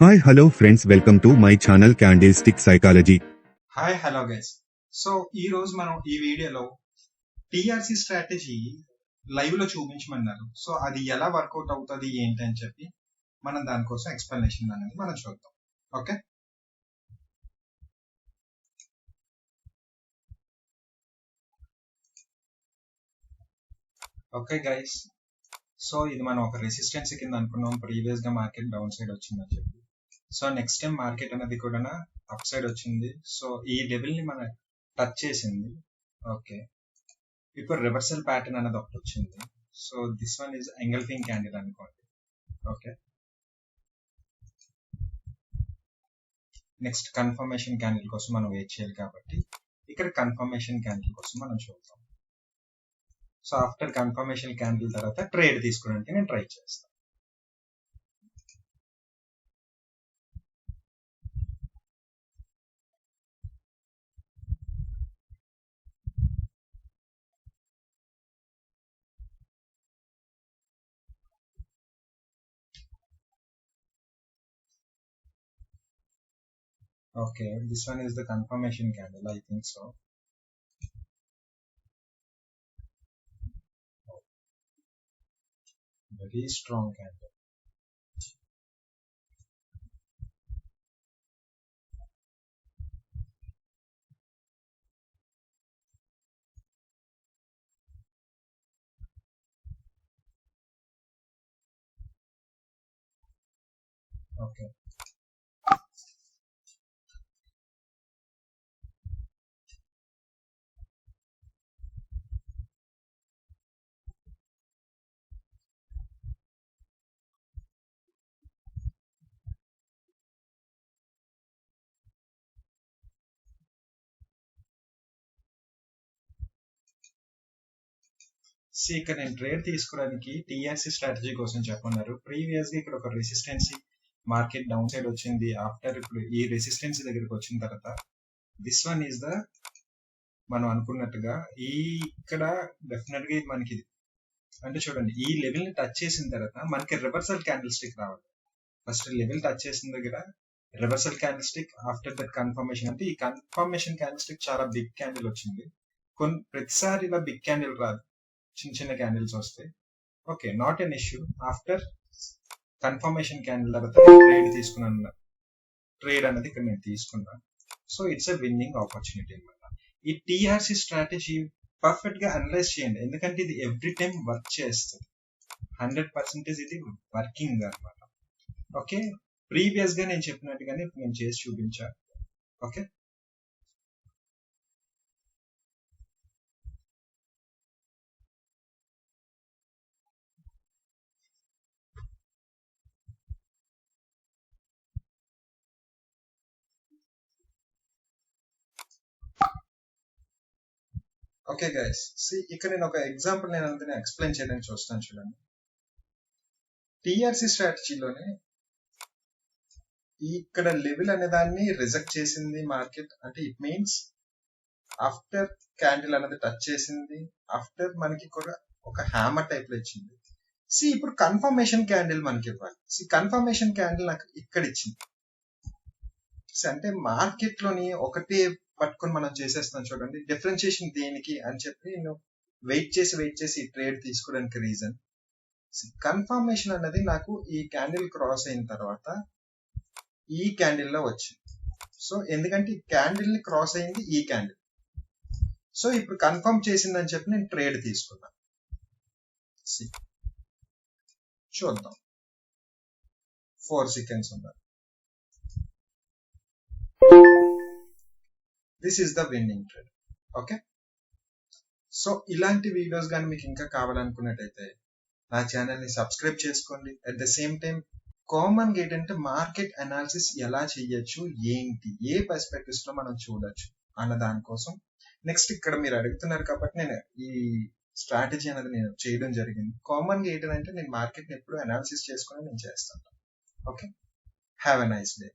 Hi, hello friends, welcome to my channel Candlestick Psychology. Hi hello guys. So ఈ రోజు మనం ఈ వీడియోలో టిఆర్సి స్ట్రాటజీ లైవ్ లో చూపించమన్నారు. సో అది ఎలా వర్కౌట్ అవుతుంది ఏంటి అని చెప్పి మనం దానికోసం ఎక్స్ప్లెనేషన్ అనేది మనం చూద్దాం. ఓకే ఓకే గైస్, సో ఇది మనం ఒక రెసిస్టెన్స్ కింద అనుకున్నాం. ప్రీవియస్ గా మార్కెట్ డౌన్ సైడ్ వచ్చిందని చెప్పి, సో నెక్స్ట్ టైం మార్కెట్ అనేది కూడా అప్ సైడ్ వచ్చింది. సో ఈ లెవెల్ ని మనం టచ్ చేసింది. ఓకే, ఇప్పుడు రివర్సల్ ప్యాటర్న్ అనేది ఒకటి వచ్చింది. So this one is engulfing candle అనుకోండి. ఓకే, నెక్స్ట్ కన్ఫర్మేషన్ క్యాండిల్ కోసం మనం వెయిట్ చేయాలి కాబట్టి ఇక్కడ కన్ఫర్మేషన్ క్యాండిల్ కోసం మనం చూద్దాం. సో ఆఫ్టర్ కన్ఫర్మేషన్ క్యాండిల్ తర్వాత ట్రేడ్ తీసుకోవడానికి నేను ట్రై చేస్తాను. Okay, this one is the confirmation candle, I think so. Very strong candle. Okay. ఇక్కడ నేను ట్రేడ్ తీసుకోవడానికి టీఆర్సీ స్ట్రాటజీ కోసం చెప్పన్నారు. ప్రీవియస్ గా ఇక్కడ ఒక రెసిస్టెన్సీ మార్కెట్ డౌన్ సైడ్ వచ్చింది. ఆఫ్టర్ ఇప్పుడు ఈ రెసిస్టెన్సీ దగ్గరికి వచ్చిన తర్వాత దిస్ వన్ ఈజ్ ద మనం అనుకున్నట్టుగా ఇక్కడ డెఫినెట్ గా మనకి అంటే చూడండి, ఈ లెవెల్ ని టచ్ చేసిన తర్వాత మనకి రివర్సల్ క్యాండిల్ స్టిక్ రావాలి. ఫస్ట్ లెవెల్ టచ్ చేసిన దగ్గర reversal candle stick, after that confirmation. అంటే ఈ కన్ఫర్మేషన్ క్యాండిల్ స్టిక్ చాలా బిగ్ క్యాండిల్ వచ్చింది. ప్రతిసారి ఇలా బిగ్ క్యాండిల్ రాదు, చిన్న చిన్న క్యాండిల్స్ వస్తాయి. Okay, not an issue. After confirmation candle తర్వాత ట్రేడ్ తీసుకున్నాను. ట్రేడ్ అనేది ఇక్కడ నేను తీసుకున్నాను. So it's a winnowing opportunity అనమాట. ఈ టిఆర్సి స్ట్రాటజీ పర్ఫెక్ట్ గా అనలైజ్ చేయండి, ఎందుకంటే ఇది ఎవ్రీ టైం వర్క్ చేస్తుంది. 100% ఇది వర్కింగ్ అనమాట. ఓకే, ప్రీవియస్ గా నేను చెప్పినట్టుగానే ఇప్పుడు నేను చేసి చూపించా. ఓకే, ఓకే గైస్, ఇక్కడ నేను ఒక ఎగ్జాంపుల్ నేను అంతా ఎక్స్ప్లెయిన్ చేయడానికి చూస్తాను. చూడండి, టిఆర్సి స్ట్రాటజీలోనే ఇక్కడ లెవెల్ అనే దాన్ని రిజెక్ట్ చేసింది మార్కెట్. అంటే ఇట్ మీన్స్ ఆఫ్టర్ క్యాండిల్ అనేది టచ్ చేసింది, ఆఫ్టర్ మనకి కూడా ఒక హ్యామర్ టైప్ లో ఇచ్చింది. ఇప్పుడు కన్ఫర్మేషన్ క్యాండిల్ మనకి ఇవ్వాలి. కన్ఫర్మేషన్ క్యాండిల్ నాకు ఇక్కడ ఇచ్చింది. అంటే మార్కెట్ లోని ఒకటే పట్టుకొని మనం చేసేస్తాం. చూడండి, డిఫరెన్షియేషన్ దేనికి అని చెప్పి నేను వెయిట్ చేసి ఈ ట్రేడ్ తీసుకోవడానికి రీజన్, కన్ఫర్మేషన్ అనేది నాకు ఈ క్యాండిల్ క్రాస్ అయిన తర్వాత ఈ క్యాండిల్ లో వచ్చింది. సో ఎందుకంటే ఈ క్యాండిల్ ని క్రాస్ అయింది ఈ క్యాండిల్. సో ఇప్పుడు కన్ఫర్మ్ చేసిందని చెప్పి నేను ట్రేడ్ తీసుకున్నాను. చూద్దాం, 4 సెకండ్స్ ఉన్నారు. This is the winning trade. Okay, so ఇలాంటి వీడియోస్ కానీ మీకు ఇంకా కావాలనుకున్నట్టయితే నా ఛానల్ ని సబ్స్క్రైబ్ చేసుకోండి. At the same time common గా ఏంటంటే మార్కెట్ అనాలిసిస్ ఎలా చేయొచ్చు, ఏంటి, ఏ పర్స్పెక్టివ్స్ లో మనం చూడొచ్చు అన్న దానికోసం. నెక్స్ట్ ఇక్కడ మీరు అడుగుతున్నారు కాబట్టి నేను ఈ స్ట్రాటజీ అనేది నేను చేయడం జరిగింది. కామన్ గా ఏంటంటే నేను మార్కెట్ ని ఎప్పుడు అనాలిసిస్ చేసుకుని నేను చేస్తాను. Okay, have a nice day.